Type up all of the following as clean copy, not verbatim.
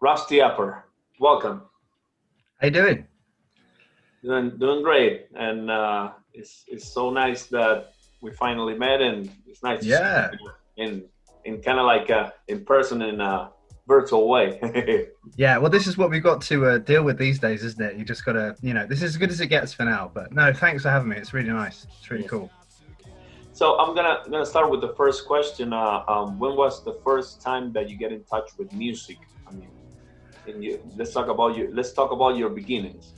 Rustyapper, welcome. How you doing? Doing great, and it's so nice that we finally met, and it's nice to see Yeah, you in kind of like in person in a virtual way. yeah. Well, this is what we've got to deal with these days, isn't it? You just got to, this is as good as it gets for now. But no, thanks for having me. It's really nice. It's really Yes. cool. So I'm gonna start with the first question. When was the first time that you get in touch with music? I mean, let's talk about your beginnings.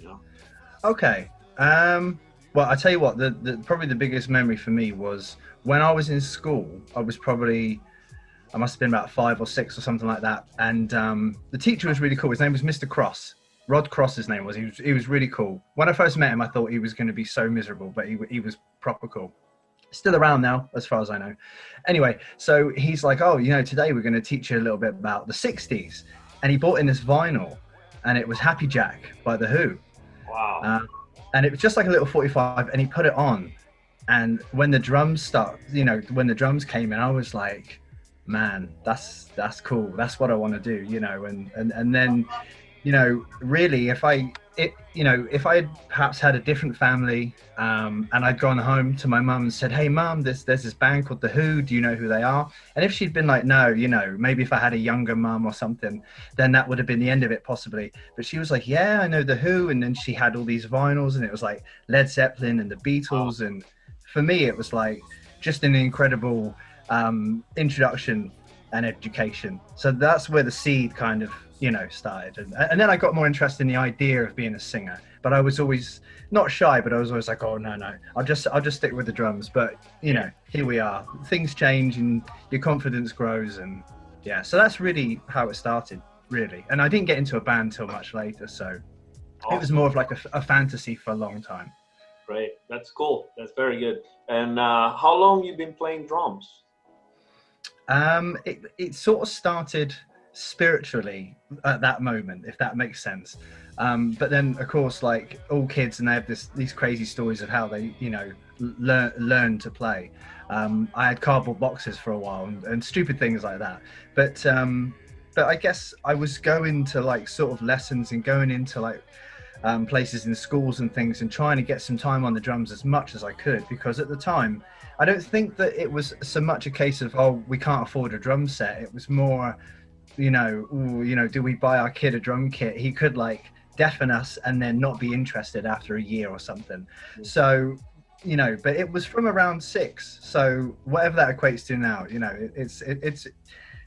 Okay. Um, well, I tell you what, the probably the biggest memory for me was when I was in school. I must have been about 5 or 6 or something like that. And the teacher was really cool. His name was Mr. Cross. Rod Cross, his name was. He was really cool. When I first met him, I thought he was going to be so miserable, but he was proper cool. Still around now, as far as I know. Anyway, so he's like, oh, today we're going to teach you a little bit about the 60s. And he bought in this vinyl, and it was Happy Jack by The Who. Wow. Uh, and it was just like a little 45, and he put it on. And when the drums when the drums came in, I was like, man, that's cool. That's what I want to do, and then, really, if I had perhaps had a different family, and I'd gone home to my mum and said, hey mum, there's this band called The Who, do you know who they are? And if she'd been like, no, maybe if I had a younger mum or something, then that would have been the end of it possibly. But she was like, yeah, I know The Who. And then she had all these vinyls, and it was like Led Zeppelin and the Wow. Beatles. And for me, it was like just an incredible introduction and education. So that's where the seed kind of started, and then I got more interested in the idea of being a singer. But I was always not shy, but I was always like, oh no, I'll just stick with the drums. But here we are. Things change and your confidence grows, and yeah, so that's really how it started, really. And I didn't get into a band till much later, so it was Awesome. more of like a fantasy for a long time. Great. That's cool. That's very good. And how long you been playing drums? It sort of started spiritually at that moment, if that makes sense. But then, of course, like all kids, and they have these crazy stories of how they, learn to play. I had cardboard boxes for a while, and stupid things like that. But I guess I was going to like sort of lessons and going into like places in schools and things, and trying to get some time on the drums as much as I could, because at the time I don't think that it was so much a case of, oh, we can't afford a drum set. It was more, do we buy our kid a drum kit? He could like deafen us and then not be interested after a year or something. So but it was from around 6, so whatever that equates to now, it's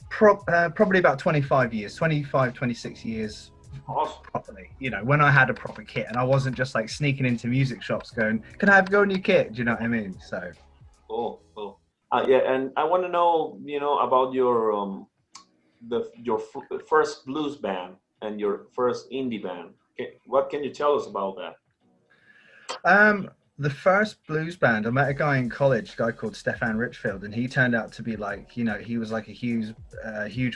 probably about 25 years, 25, 26 years Awesome. properly, when I had a proper kit, and I wasn't just like sneaking into music shops going, can I have go on your kit? Do you know what I mean? So Cool. Cool. Yeah, and I want to know, about your first blues band and your first indie band. What can you tell us about that? the first blues band, I met a guy in college, a guy called Stefan Richfield, and he turned out to be like, he was like a huge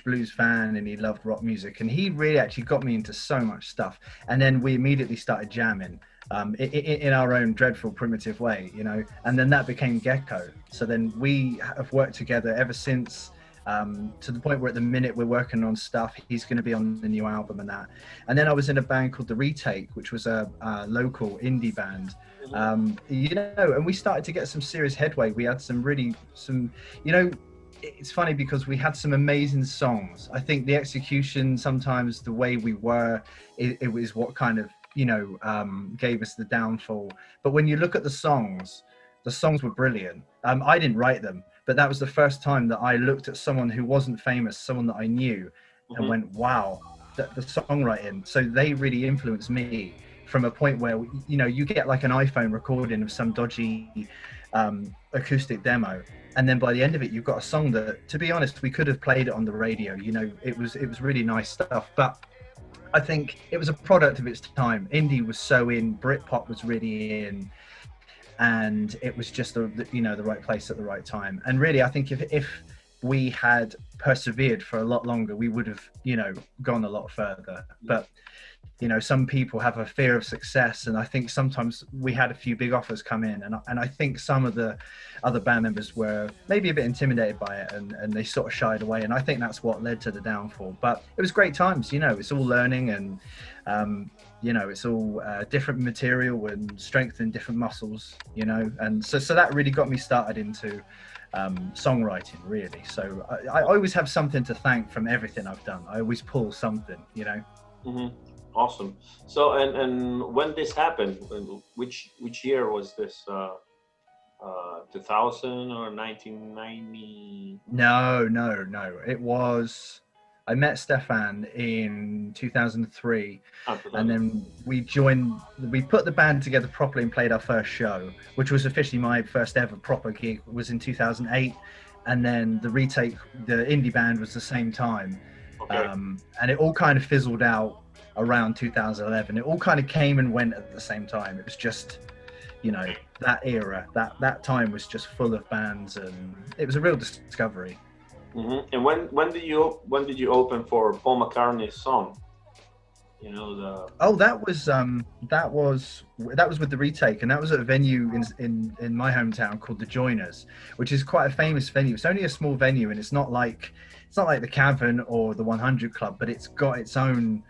blues fan, and he loved rock music, and he really actually got me into so much stuff. And then we immediately started jamming, in our own dreadful primitive way, and then that became Gecko. So then we have worked together ever since, to the point where at the minute we're working on stuff. He's going to be on the new album and that. And then I was in a band called The Retake, which was a local indie band. And we started to get some serious headway. We had it's funny because we had some amazing songs. I think the execution, sometimes the way we were, it was what kind of, gave us the downfall. But when you look at the songs were brilliant. I didn't write them, but that was the first time that I looked at someone who wasn't famous, someone that I knew, and Hmm. went, wow, the songwriting. So they really influenced me, from a point where, you get like an iPhone recording of some dodgy acoustic demo, and then by the end of it, you've got a song that, to be honest, we could have played it on the radio. It was really nice stuff. But I think it was a product of its time. Indie was so in, Britpop was really in, and it was just the right place at the right time. And really, I think if we had persevered for a lot longer, we would have gone a lot further. But you know, some people have a fear of success, and I think sometimes we had a few big offers come in, and I think some of the other band members were maybe a bit intimidated by it, and they sort of shied away, and I think that's what led to the downfall. But it was great times, you know, it's all learning, and you know, it's all different material and strengthening different muscles, you know, and so that really got me started into songwriting, really. So I always have something to thank from everything I've done. I always pull something, you know. Mm-hmm. Awesome. So and when this happened, which year was this? 2000 or 1990? No. It was, I met Stefan in 2003, and then we put the band together properly and played our first show, which was officially my first ever proper gig, was in 2008. And then the retake, the indie band, was the same time. Okay. And it all kind of fizzled out around 2011. It all kind of came and went at the same time. It was just, you know, that era, that time was just full of bands, and it was a real discovery. Mm-hmm. And when did you open for Paul McCartney's song? You know, that was with the retake, and that was at a venue in my hometown called the Joiners, which is quite a famous venue. It's only a small venue, and it's not like the Cavern or the 100 Club, but it's got its own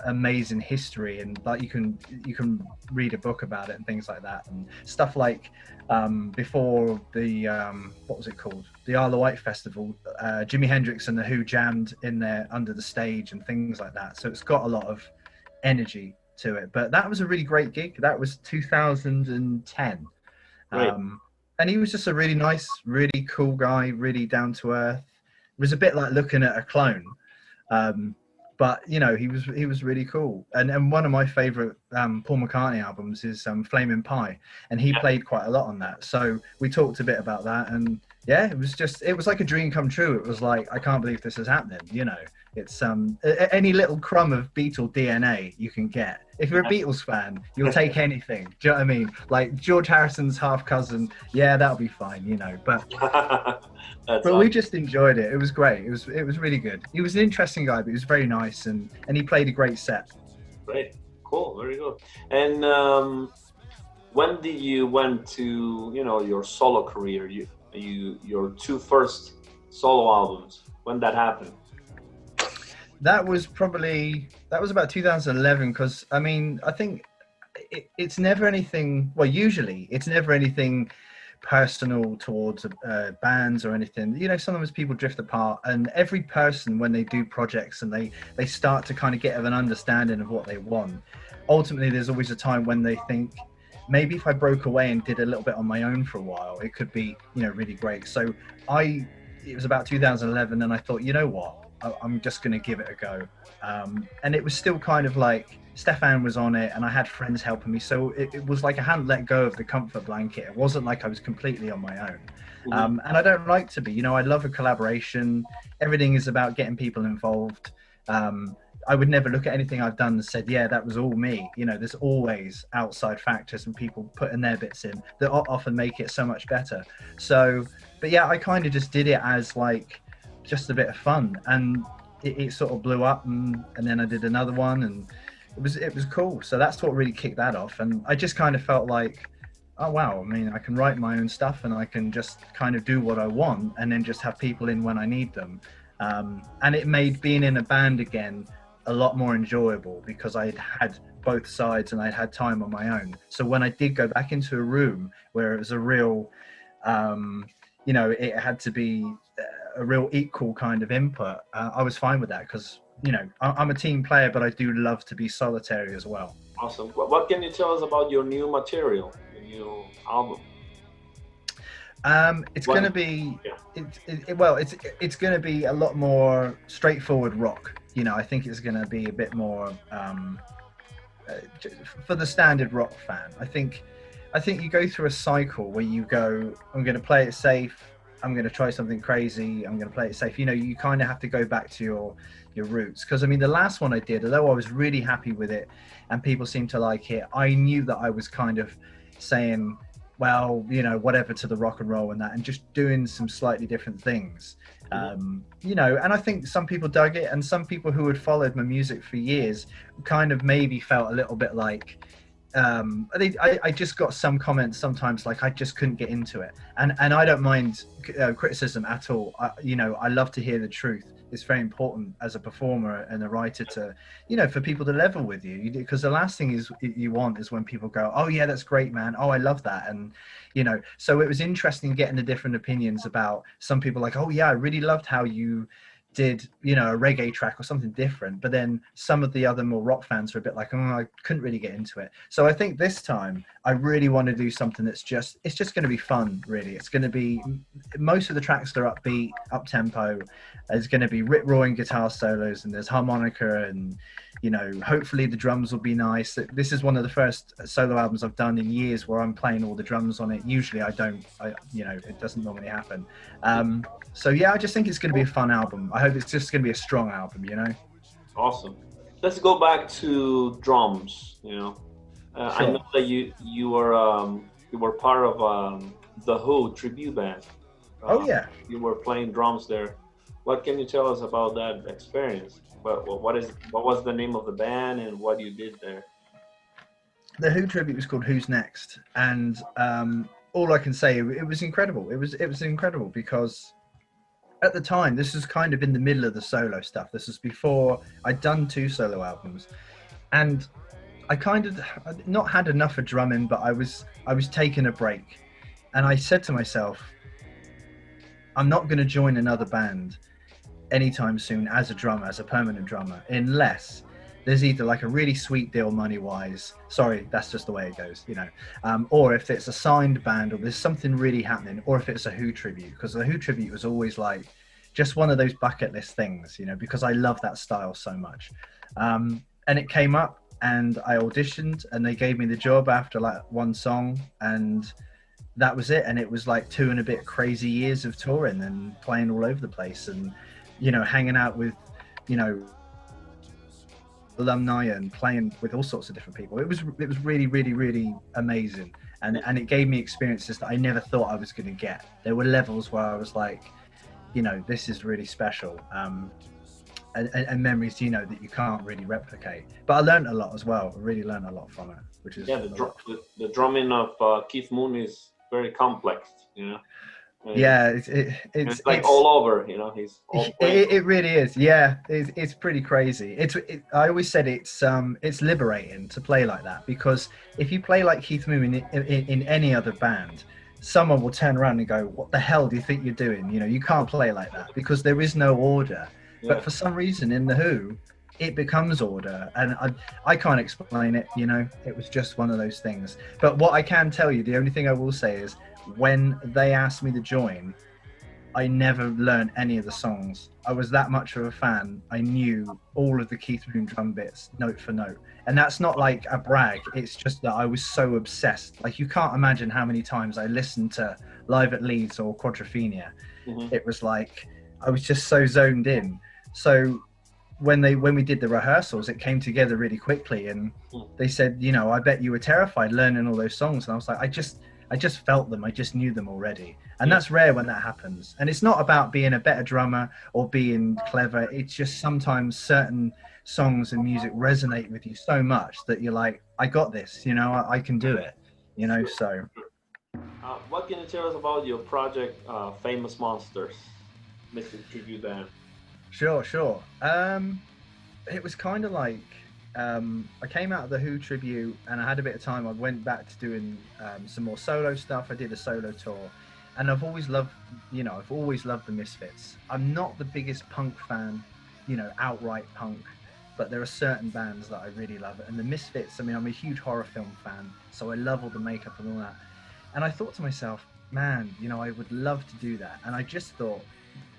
amazing history, and like you can read a book about it and things like that, and stuff like before the what was it called, the Isle of Wight festival, Jimi Hendrix and the Who jammed in there under the stage and things like that, so it's got a lot of energy to it. But that was a really great gig. That was 2010. Right. And he was just a really nice, really cool guy, really down to earth. It was a bit like looking at a clone. But you know, he was really cool. And one of my favorite Paul McCartney albums is Flaming Pie, and he played quite a lot on that. So we talked a bit about that, and yeah, it was like a dream come true. It was like, I can't believe this is happening. You know, it's any little crumb of Beatle DNA you can get. If you're a Beatles fan, you'll take anything. Do you know what I mean? Like George Harrison's half cousin, yeah, that'll be fine, you know. But awesome. We just enjoyed it. It was great. It was really good. He was an interesting guy, but he was very nice, and he played a great set. Great, cool, very good. And when did you went to, you know, your solo career? Your two first solo albums. When that happened? That was about 2011, because I mean, I think it's never anything, well, usually it's never anything personal towards bands or anything. You know, sometimes people drift apart, and every person, when they do projects and they start to kind of get an understanding of what they want, ultimately there's always a time when they think, maybe if I broke away and did a little bit on my own for a while, it could be, you know, really great. So it was about 2011, and I thought, you know what, I'm just going to give it a go. And it was still kind of like Stefan was on it, and I had friends helping me. So it was like I hadn't let go of the comfort blanket. It wasn't like I was completely on my own. Mm-hmm. And I don't like to be, you know, I love a collaboration. Everything is about getting people involved. I would never look at anything I've done and said, yeah, that was all me. You know, there's always outside factors and people putting their bits in that often make it so much better. So, but yeah, I kind of just did it as like just a bit of fun, and it sort of blew up, and then I did another one, and it was cool. So that's what really kicked that off. And I just kind of felt like, oh wow, I mean, I can write my own stuff, and I can just kind of do what I want, and then just have people in when I need them. And it made being in a band again a lot more enjoyable, because I'd had both sides and I'd had time on my own. So when I did go back into a room where it was a real, you know, it had to be a real equal kind of input, I was fine with that, because, you know, I'm a team player, but I do love to be solitary as well. Awesome. What can you tell us about your new material, your new album? It's going to be, it's going to be a lot more straightforward rock. You know, I think it's going to be a bit more for the standard rock fan. I think you go through a cycle where you go, I'm going to play it safe, I'm going to try something crazy, I'm going to play it safe. You know, you kind of have to go back to your roots. Because I mean, the last one I did, although I was really happy with it and people seemed to like it, I knew that I was kind of saying, well, you know, whatever to the rock and roll and that, and just doing some slightly different things. You know, and I think some people dug it, and some people who had followed my music for years kind of maybe felt a little bit like, I just got some comments sometimes like I just couldn't get into it, and I don't mind criticism at all. You know, I love to hear the truth. It's very important as a performer and a writer to, you know, for people to level with you, because the last thing is you want is when people go, oh yeah, that's great, man, oh I love that. And you know, so it was interesting getting the different opinions about some people like, oh yeah, I really loved how you did, you know, a reggae track or something different. But then some of the other more rock fans are a bit like, oh, I couldn't really get into it. So I think this time I really want to do something that's just, it's just going to be fun, really. It's going to be, most of the tracks are upbeat, up tempo. There's going to be rip roaring guitar solos, and there's harmonica, and you know, hopefully the drums will be nice. This is one of the first solo albums I've done in years where I'm playing all the drums on it. Usually I don't, you know, it doesn't normally happen. So yeah, I just think it's going to be a fun album. I hope it's just going to be a strong album, you know. Awesome. Let's go back to drums. You know, sure. I know that you were part of the Who tribute band. Oh yeah. You were playing drums there. What can you tell us about that experience? What was the name of the band and what you did there? The Who tribute was called Who's Next, and all I can say, it was incredible. It was incredible because at the time, this was kind of in the middle of the solo stuff. This was before I'd done 2 solo albums, and I kind of not had enough of drumming, but I was taking a break, and I said to myself, I'm not going to join another band anytime soon as a drummer, as a permanent drummer, unless there's either like a really sweet deal money wise, sorry, that's just the way it goes, you know, or if it's a signed band or there's something really happening, or if it's a Who tribute, because the Who tribute was always like just one of those bucket list things, you know, because I love that style so much. And it came up and I auditioned and they gave me the job after like 1 song, and that was it. And it was like 2 and a bit crazy years of touring and playing all over the place, and you know, hanging out with, you know, alumni and playing with all sorts of different people. It was really, really, really amazing, and it gave me experiences that I never thought I was going to get. There were levels where I was like, you know, this is really special, and memories, you know, that you can't really replicate. But I learned a lot as well. I really learned a lot from it, which is the drumming of Keith Moon is very complex, you know. Yeah, it's like all over, you know. It really is. Yeah, it's pretty crazy. I always said it's liberating to play like that, because if you play like Keith Moon in any other band, someone will turn around and go, "What the hell do you think you're doing?" You know, you can't play like that because there is no order. Yeah. But for some reason in the Who, it becomes order, and I can't explain it. You know, it was just one of those things. But what I can tell you, the only thing I will say is, when they asked me to join, I never learned any of the songs. I was that much of a fan. I knew all of the Keith Moon drum bits note for note. And that's not like a brag. It's just that I was so obsessed. Like, you can't imagine how many times I listened to Live at Leeds or Quadrophenia. Mm-hmm. It was like, I was just so zoned in. So when we did the rehearsals, it came together really quickly. And they said, you know, I bet you were terrified learning all those songs. And I was like, I just felt them. I just knew them already. And that's rare when that happens. And it's not about being a better drummer or being clever. It's just sometimes certain songs and music resonate with you so much that you're like, I got this, you know, I can do it, you know, so. What can you tell us about your project, Famous Monsters, Mr. Tribute Band? Sure. It was kind of like, I came out of the Who tribute and I had a bit of time. I went back to doing some more solo stuff. I did a solo tour, and I've always loved the Misfits. I'm not the biggest punk fan, you know, outright punk, but there are certain bands that I really love. And the Misfits, I mean, I'm a huge horror film fan, so I love all the makeup and all that. And I thought to myself, man, you know, I would love to do that. And I just thought,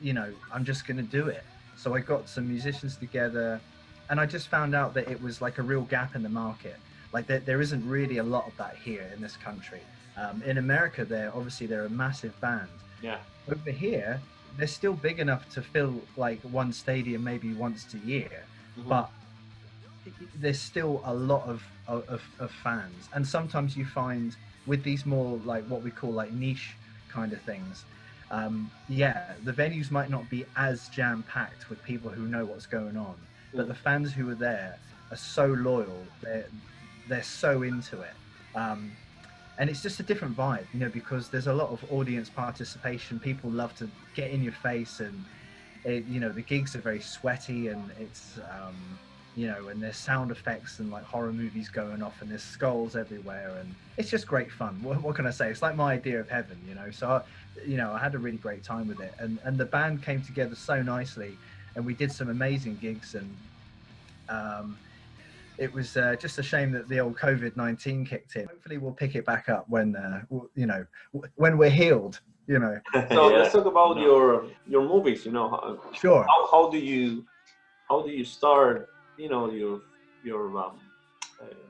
you know, I'm just going to do it. So I got some musicians together, and I just found out that it was like a real gap in the market. Like there isn't really a lot of that here in this country. In America, they're a massive band. Yeah. Over here, they're still big enough to fill like one stadium maybe once a year, but there's still a lot of fans. And sometimes you find with these more like what we call like niche kind of things, yeah, the venues might not be as jam packed with people who know what's going on, but the fans who are there are so loyal. They're so into it. And it's just a different vibe, you know, because there's a lot of audience participation. People love to get in your face, and you know, the gigs are very sweaty, and it's you know, and there's sound effects and like horror movies going off, and there's skulls everywhere, and it's just great fun. What can I say? It's like my idea of heaven, you know. So you know, I had a really great time with it, and the band came together so nicely, and we did some amazing gigs, and it was just a shame that the old COVID-19 kicked in. Hopefully we'll pick it back up when you know, when we're healed, you know. So let's talk about your movies, you know. Sure. How do you start, you know, your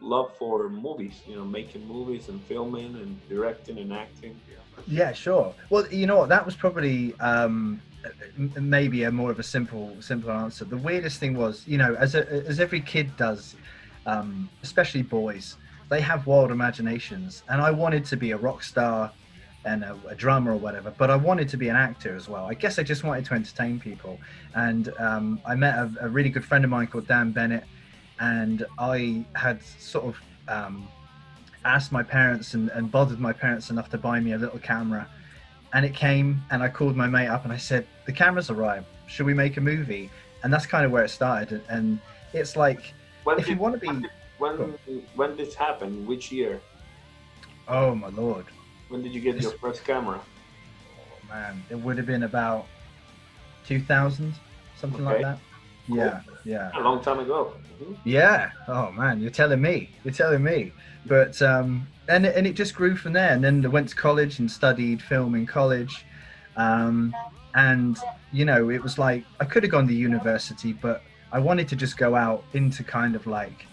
love for movies, you know, making movies and filming and directing and acting? Yeah, sure. Well, you know what, that was probably maybe a more of a simple answer. The weirdest thing was, you know, as every kid does, especially boys, they have wild imaginations, and I wanted to be a rock star and a drummer or whatever, but I wanted to be an actor as well. I guess I just wanted to entertain people, and I met a really good friend of mine called Dan Bennett, and I had sort of asked my parents and bothered my parents enough to buy me a little camera, and it came, and I called my mate up and I said, the camera's arrived, should we make a movie? And that's kind of where it started. And it's like, if you want to be... When this happened, which year? Oh my Lord. When did you get your first camera? Oh man, it would have been about 2000, something like that. Cool. Yeah. A long time ago. Mm-hmm. Yeah. Oh man, you're telling me. But and it just grew from there. And then I went to college and studied film in college. And you know, it was like I could have gone to university, but I wanted to just go out into kind of like,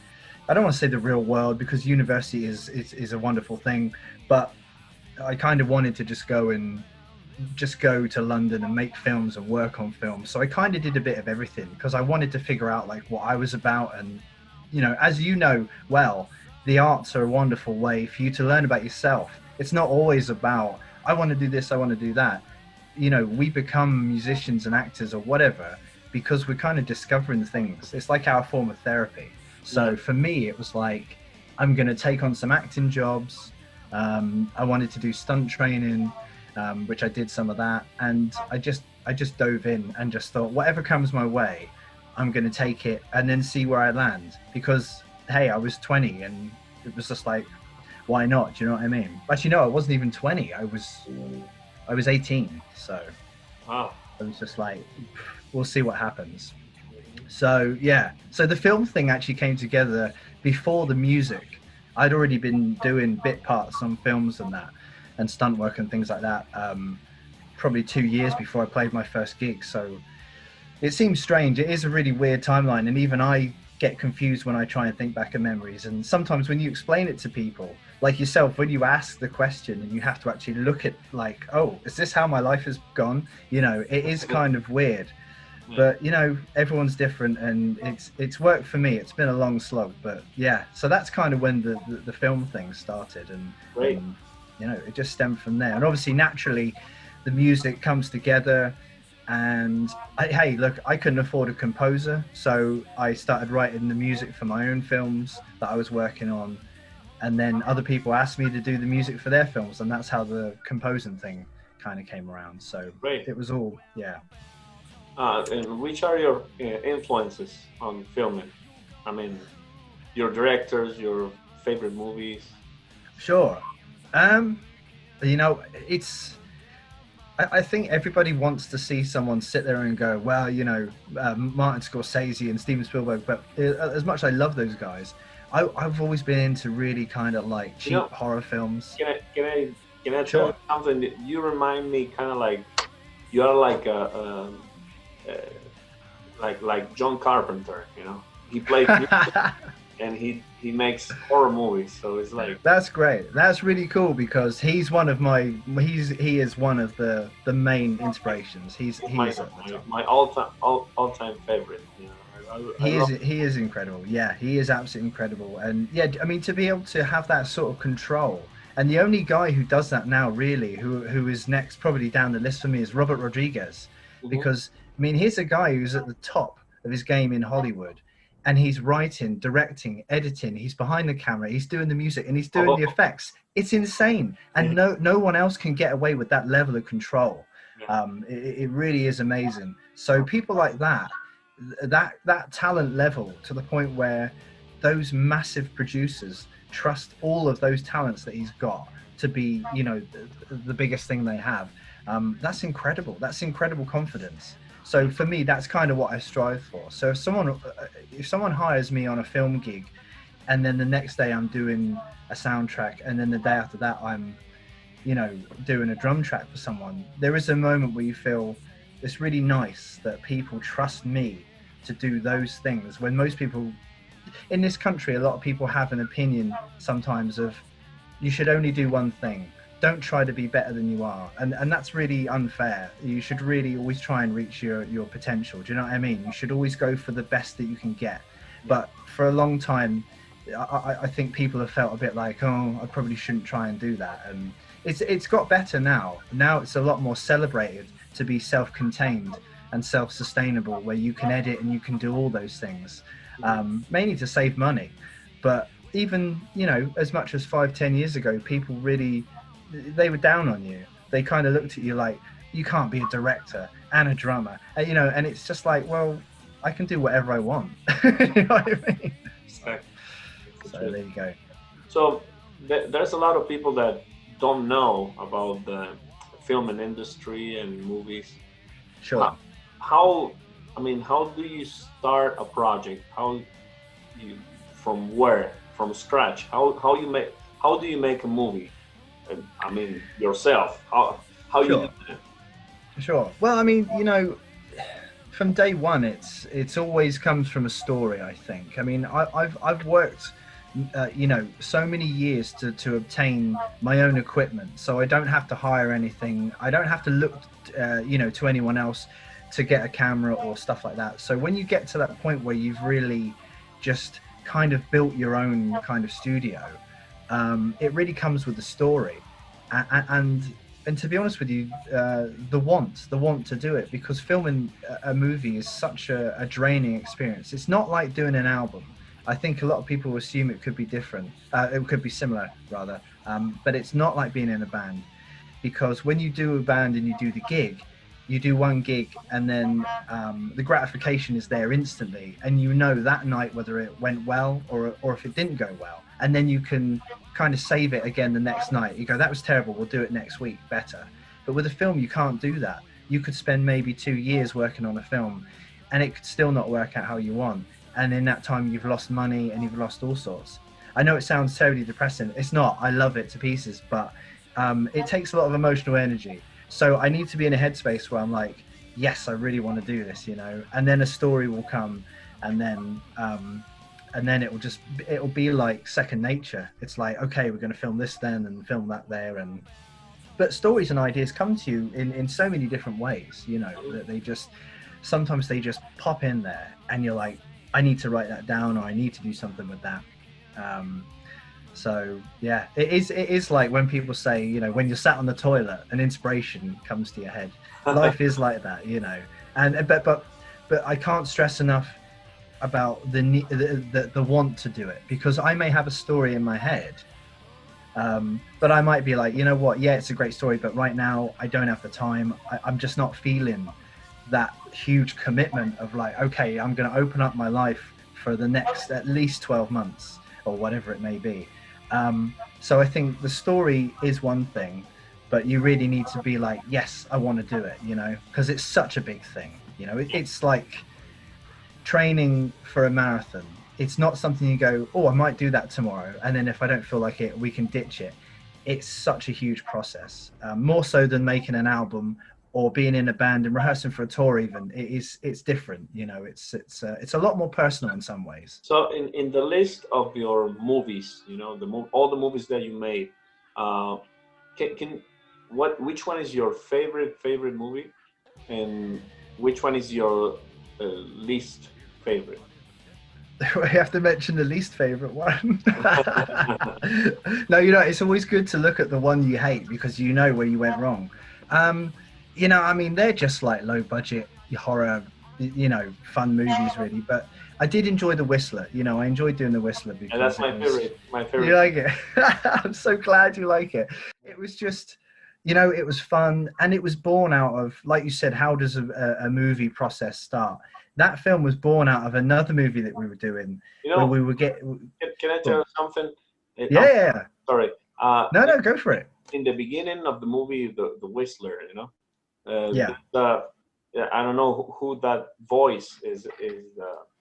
I don't want to say the real world, because university is a wonderful thing, but I kind of wanted to just go to London and make films and work on films. So I kind of did a bit of everything because I wanted to figure out like what I was about. And, you know, as you know, well, the arts are a wonderful way for you to learn about yourself. It's not always about, I want to do this, I want to do that. You know, we become musicians and actors or whatever because we're kind of discovering things. It's like our form of therapy. So for me, it was like, I'm going to take on some acting jobs. I wanted to do stunt training, which I did some of that. And I just dove in and just thought, whatever comes my way, I'm going to take it and then see where I land. Because, hey, I was 20 and it was just like, why not? Do you know what I mean? Actually, no, I wasn't even 20. I was 18. So wow. I was just like, we'll see what happens. So yeah, so the film thing actually came together before the music. I'd already been doing bit parts on films and that, and stunt work and things like that, probably 2 years before I played my first gig. So it seems strange. It is a really weird timeline, and even I get confused when I try and think back of memories. And sometimes when you explain it to people, like yourself, when you ask the question and you have to actually look at like, oh, is this how my life has gone? You know, it is kind of weird. But you know, everyone's different, and it's worked for me. It's been a long slog, but yeah. So that's kind of when the film thing started, and you know, it just stemmed from there. And obviously, naturally, the music comes together. And hey, look, I couldn't afford a composer, so I started writing the music for my own films that I was working on, and then other people asked me to do the music for their films, and that's how the composing thing kind of came around. So it was all, yeah. And which are your influences on filming? I mean, your directors, your favorite movies? Sure. You know, I think everybody wants to see someone sit there and go, well, you know, Martin Scorsese and Steven Spielberg, but as much as I love those guys, I've always been into really kind of like cheap horror films. Can I tell you something? You remind me kind of like, you're like like John Carpenter, you know? He plays music and he makes horror movies, so it's like, that's great. That's really cool, because he's one of my he is one of the main inspirations. He's my all-time favorite, you know? He is incredible. Yeah, he is absolutely incredible. And yeah, I mean, to be able to have that sort of control And the only guy who does that now, really, who is next probably down the list for me, is Robert Rodriguez. Because I mean, here's a guy who's at the top of his game in Hollywood, and he's writing, directing, editing, he's behind the camera, he's doing the music, and he's doing the effects. It's insane, and no one else can get away with that level of control. It really is amazing. So people like that talent level, to the point where those massive producers trust all of those talents that he's got to be, you know, the biggest thing they have. That's incredible. That's incredible confidence. So for me, that's kind of what I strive for. So if someone hires me on a film gig, and then the next day I'm doing a soundtrack, and then the day after that I'm, you know, doing a drum track for someone, there is a moment where you feel it's really nice that people trust me to do those things, when most people in this country, a lot of people have an opinion sometimes of, you should only do one thing, don't try to be better than you are, and that's really unfair. You should really always try and reach your potential. Do you know what I mean? You should always go for the best that you can get. But for a long time, I think people have felt a bit like, oh, I probably shouldn't try and do that. And it's got better now. Now it's a lot more celebrated to be self-contained and self-sustainable, where you can edit and you can do all those things, mainly to save money. But even, you know, as much as 5-10 years ago, people really, they were down on you. They kind of looked at you like, you can't be a director and a drummer, and, you know, and it's just like, well, I can do whatever I want. You know what I mean? So there you go. So there's a lot of people that don't know about the film and industry and movies. Sure. How do you start a project? From scratch? How do you make a movie? I mean, yourself. How Sure. You do that? Sure. Well, I mean, you know, from day one, it's always comes from a story, I think. I mean, I've worked, you know, so many years to obtain my own equipment, so I don't have to hire anything. I don't have to look, you know, to anyone else to get a camera or stuff like that. So when you get to that point where you've really just kind of built your own kind of studio, it really comes with the story, and to be honest with you, the want to do it, because filming a movie is such a draining experience. It's not like doing an album. I think a lot of people assume it could be different, it could be similar rather, but it's not like being in a band, because when you do a band and you do the gig, you do one gig, and then the gratification is there instantly, and you know that night whether it went well or if it didn't go well, and then you can kind of save it again the next night. You go, that was terrible, we'll do it next week better. But with a film, you can't do that. You could spend maybe 2 years working on a film, and it could still not work out how you want, and in that time you've lost money and you've lost all sorts. I know it sounds terribly depressing. It's not. I love it to pieces, but it takes a lot of emotional energy. So I need to be in a headspace where I'm like, yes, I really want to do this, you know, and then a story will come, and then it'll be like second nature. It's like, okay, we're going to film this then and film that there. But stories and ideas come to you in so many different ways, you know, that sometimes they just pop in there, and you're like, I need to write that down, or I need to do something with that. So yeah, it is like when people say, you know, when you're sat on the toilet, an inspiration comes to your head. Life is like that, you know. But I can't stress enough about the want to do it, because I may have a story in my head, but I might be like, you know what, yeah, it's a great story, but right now I don't have the time. I'm just not feeling that huge commitment of like, okay, I'm going to open up my life for the next at least 12 months or whatever it may be. So I think the story is one thing, but you really need to be like, yes, I want to do it, you know, because it's such a big thing. You know, it's like training for a marathon. It's not something you go, oh, I might do that tomorrow, and then if I don't feel like it, we can ditch it. It's such a huge process, more so than making an album or being in a band and rehearsing for a tour. Even it's different, you know. It's a lot more personal in some ways. So in the list of your movies, you know, all the movies that you made, which one is your favorite movie, and which one is your least favorite? We have to mention the least favorite one. No, you know, it's always good to look at the one you hate because you know where you went wrong. You know, I mean, they're just like low budget horror, you know, fun movies really. But I did enjoy The Whistler. You know, I enjoyed doing The Whistler because And that's my favorite. My favorite. You like it? I'm so glad you like it. It was just, you know, it was fun, and it was born out of, like you said, how does a movie process start? That film was born out of another movie that we were doing, You know, where we would get. Can I tell you something? Yeah. Sorry. No, go for it. In the beginning of the movie, the Whistler, you know, Yeah. I don't know who that voice is.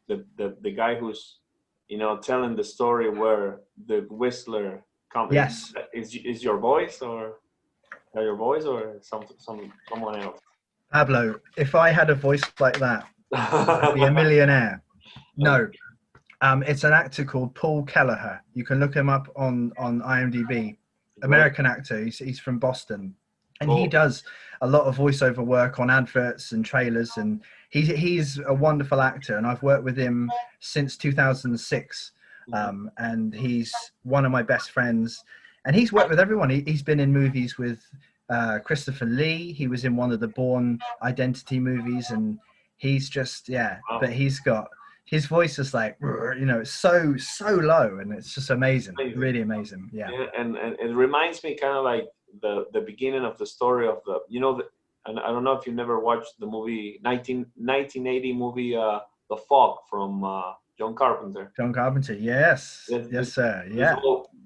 The guy who's, you know, telling the story where the Whistler comes. Yes. Is your voice or someone else? Pablo, if I had a voice like that, I'd be a millionaire. No, it's an actor called Paul Kelleher. You can look him up on IMDb. American actor. He's from Boston, and he does a lot of voiceover work on adverts and trailers. And he's a wonderful actor, and I've worked with him since 2006. And he's one of my best friends. And he's worked with everyone. He's been in movies with Christopher Lee. He was in one of the Bourne Identity movies, and he's just But he's got his voice is like, you know, it's so low, and it's just amazing. Really amazing. Yeah. And it reminds me kind of like the beginning of the story of the, you know, and I don't know if you never watched the movie 1980 movie The Fog from John Carpenter. John Carpenter, yes. Yes, sir. Yeah.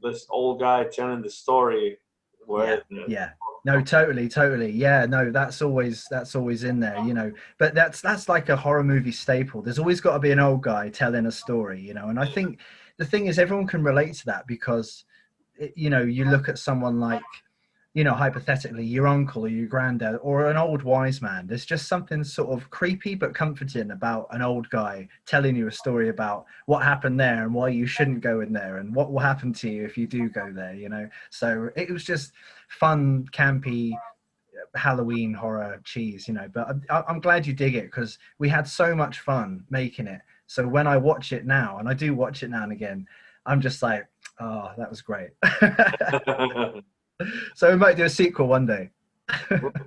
This old guy telling the story where No, totally. Yeah, no, that's always in there, you know. But that's like a horror movie staple. There's always got to be an old guy telling a story, you know. And I think the thing is, everyone can relate to that because, you know, you look at someone like, you know, hypothetically, your uncle or your granddad or an old wise man. There's just something sort of creepy but comforting about an old guy telling you a story about what happened there and why you shouldn't go in there and what will happen to you if you do go there, you know. So it was just fun, campy Halloween horror cheese, you know. But I'm glad you dig it because we had so much fun making it. So when I watch it now, and I do watch it now and again, I'm just like, oh, that was great. So we might do a sequel one day.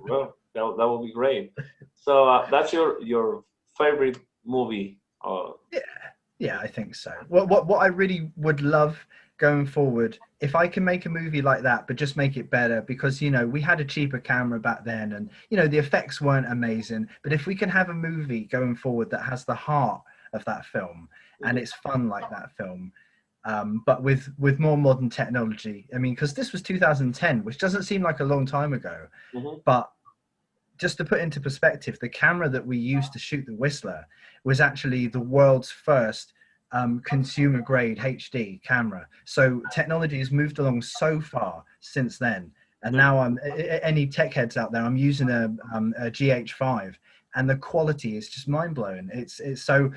Well, that would be great. So that's your favorite movie? Yeah, I think so. What I really would love going forward, if I can make a movie like that, but just make it better, because, you know, we had a cheaper camera back then, and, you know, the effects weren't amazing. But if we can have a movie going forward that has the heart of that film and it's fun like that film, but with more modern technology. I mean, because this was 2010, which doesn't seem like a long time ago, but just to put into perspective, the camera that we used to shoot The Whistler was actually the world's first consumer grade HD camera. So technology has moved along so far since then. And now any tech heads out there, I'm using a GH5, and the quality is just mind blowing. It's so,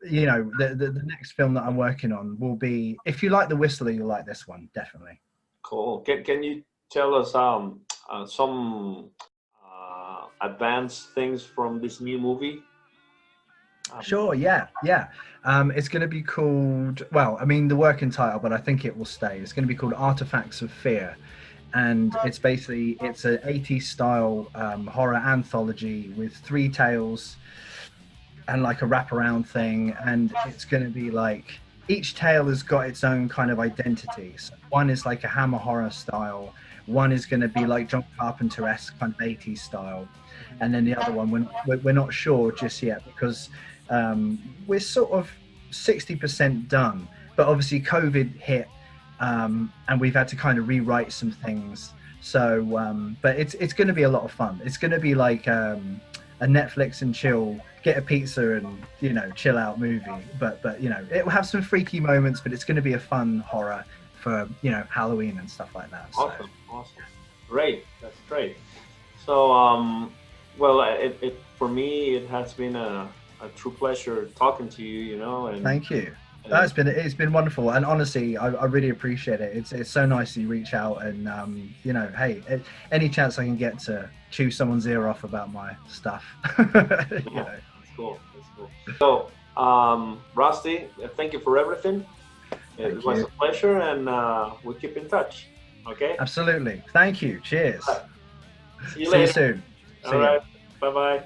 you know, the next film that I'm working on will be, if you like The Whistler, you'll like this one, definitely. Cool. Can you tell us some advanced things from this new movie? Sure, yeah. It's going to be called, well, I mean, the working title, but I think it will stay. It's going to be called Artifacts of Fear. And it's basically, it's an 80s style horror anthology with 3 tales and like a wraparound thing. And it's going to be like, each tale has got its own kind of identity. So one is like a Hammer horror style. One is going to be like John Carpenter-esque kind of 80s style. And then the other one, we're not sure just yet, because we're sort of 60% done. But obviously COVID hit, and we've had to kind of rewrite some things. So, but it's going to be a lot of fun. It's going to be like a Netflix and chill, get a pizza and, you know, chill out movie. But you know, it will have some freaky moments, but it's going to be a fun horror for, you know, Halloween and stuff like that. So. Awesome. Great. That's great. So, well, it for me, it has been a true pleasure talking to you, you know. And thank you. It's been wonderful, and honestly, I really appreciate it. It's so nice that you reach out, and you know, hey, any chance I can get to chew someone's ear off about my stuff. You know. That's cool. So Rusty, thank you for everything. It Thank was you. a pleasure, and we'll keep in touch. Okay? Absolutely. Thank you. Cheers. All right. See you See you later. soon. See All ya. right. Bye bye.